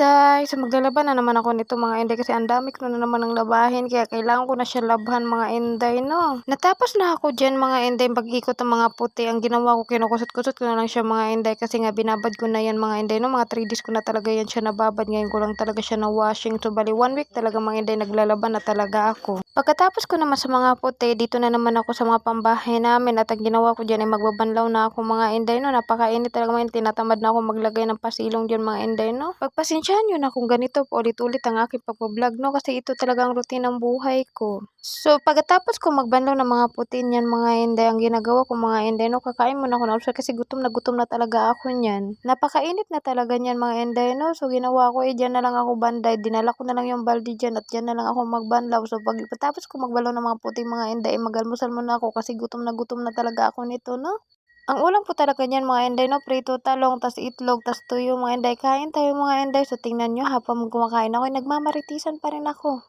Inday, so maglalaban na naman ako nito mga Inday kasi ang dami ko na naman ng labahin kaya kailangan ko na siya labhan mga Inday, no? Natapos na ako dyan mga Inday pag-ikot ng mga puti. Ang ginawa ko, kinukusot-kusot ko na lang siya mga Inday kasi nga binabad ko na yan mga Inday, no? Mga 3 days ko na talaga yan siya nababad. Ngayon ko lang talaga siya na washing. So bali 1 week talaga mga Inday naglalaban na talaga ako. Pagkatapos ko naman sa mga puti, dito na naman ako sa mga pambahay namin at ang ginawa ko dyan ay magbabanlaw na ako mga Inday, no? Napakainit talaga mga Inday. Tinatamad na ako maglagay ng pasilong dyan mga Inday, no? Pagpasensyahan nyo na kung ganito paulit-ulit ang aking pagbablog, no? Kasi ito talagang routine ng buhay ko. So, pagkatapos ko magbanlaw ng mga puti niyan mga Inday, ang ginagawa ko mga Inday, no? Kakain muna ako ng almusal kasi gutom na talaga ako niyan. Napakainit na talaga niyan mga Inday, no? So, ginawa ko, dyan na lang ako banday. Dinala ko na lang yung balde dyan at dyan na lang ako magbanlaw. So, pagkatapos ko magbanlaw ng mga puti mga Inday, mag-almusal muna ako kasi gutom na talaga ako nito, no? Ang ulam po talaga niyan mga Inday, no? Prito talong, tas itlog, tas tuyo mga Inday. Kain tayo mga Inday. So, tingnan nyo, habang kumakain ako, nagmamaritisan pa rin ako.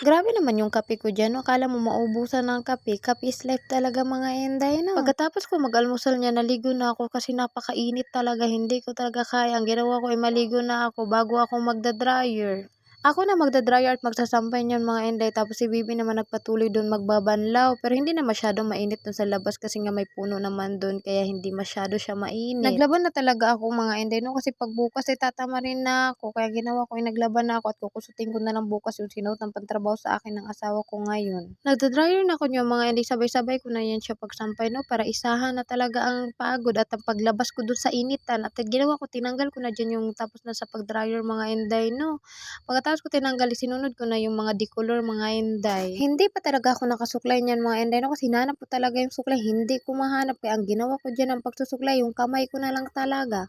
Grabe naman yung kape ko dyan, no? Akala mo maubusan ng kape. Kape is life talaga mga Inday, no? Pagkatapos ko mag-almusal niya, naligo na ako kasi napakainit talaga. Hindi ko talaga kaya. Ang ginawa ko ay maligo na ako bago ako magda-dryer. Ako na magda-dryer at magsasampay niyan mga Inday. Tapos si Bibi naman nagpatuloy doon magbabanlaw. Pero hindi na masyadong mainit doon sa labas kasi nga may puno naman doon. Kaya hindi masyado siya mainit. Naglaban na talaga ako mga Inday, no? Kasi pagbukas ay tatama rin na ako. Kaya ginawa ko ay naglaban na ako at kukusutin ko na lang bukas yung sinuot ng pantrabaho sa akin ng asawa ko ngayon. Nagda-dryer na ako niyo mga Inday. Sabay-sabay ko na yan siya pagsampay, no? Para isahan na talaga ang pagod at ang paglabas ko doon sa initan. At ginawa ko, tinanggal ko na dyan yung tapos na sa pag-dryer mga Inday, no? Pagkatapos ko tinanggal, sinunod ko na yung mga decolor mga Inday. Hindi pa talaga ako nakasuklay niyan mga Inday, no? Kasi hinanap ko talaga yung suklay. Hindi ko mahanap. Kaya ang ginawa ko dyan ng pagsusuklay, yung kamay ko na lang talaga.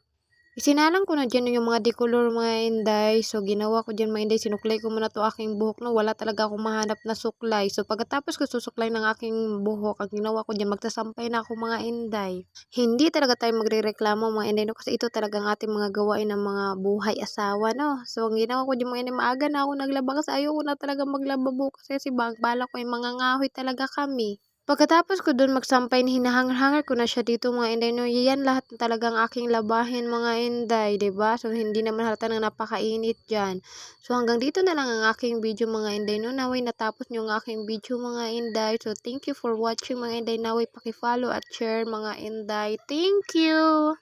Isinalang ko na dyan yung mga decolor mga Inday. So, ginawa ko dyan mga Inday. Sinuklay ko muna to aking buhok na wala talaga akong mahanap na suklay. So, pagkatapos ko susuklay ng aking buhok, ang ginawa ko dyan, magsasampay na ako mga Inday. Hindi talaga tayo magrereklamo mga Inday, no? Kasi ito talaga ang ating mga gawain ng mga buhay asawa, no? So, ang ginawa ko dyan mga Inday, maaga na ako naglaba kasi ayoko na talaga maglaba bukas kasi bala ko ay mga ngahoy talaga kami. Pagkatapos ko dun magsampay, hinahangar-hangar ko na siya dito mga Inday, no? Yan lahat na talagang aking labahin mga Inday, 'di ba? So hindi naman halata nang napakainit diyan. So hanggang dito na lang ang aking video mga Inday, no? Naway natapos niyo ang aking video mga Inday. So thank you for watching mga Inday. Naway paki-follow at share mga Inday. Thank you.